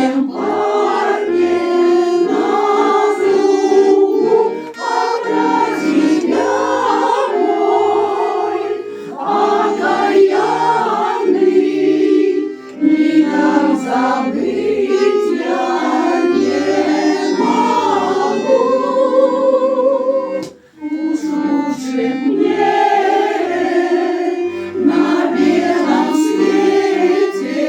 зимнем парке на лугу обратить домой, окаянный, никак забыть я не могу. Уж лучше мне на белом свете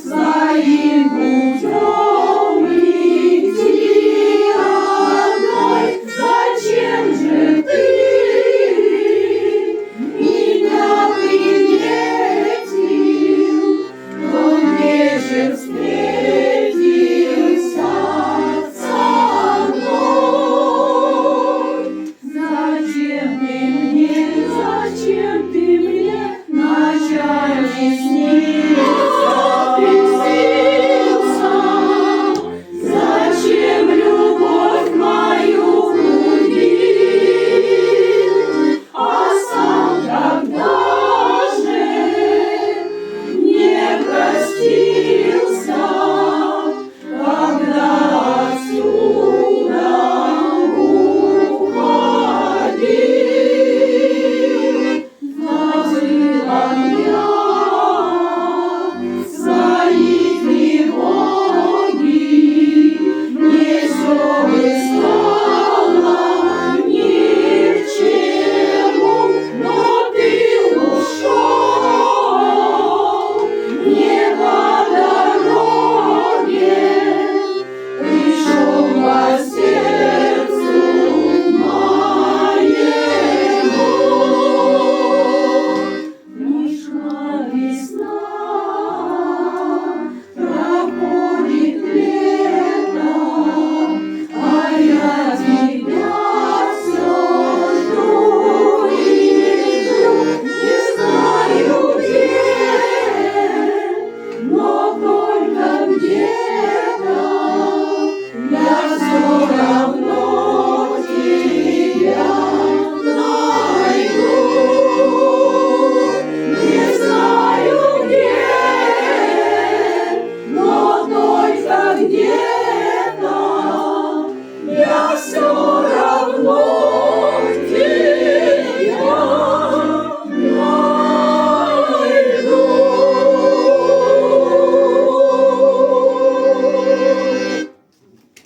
своим путем идти одной. Зачем же ты меня приметил, тот вечер встретился со мной? Зачем ты мне ночами снился? Зачем любовь мою будил? А сам когда же не простился, когда отсюда уходил? Забыла я свои тревоги, мне всё стало ни к чему, но ты ушел не по дороге, пришел по сердцу моему. Пришла весна, проходит лето, а я тебя всё жду и жду, не знаю где, но только где-то я всё равно тебя найду. Не знаю где, но только где.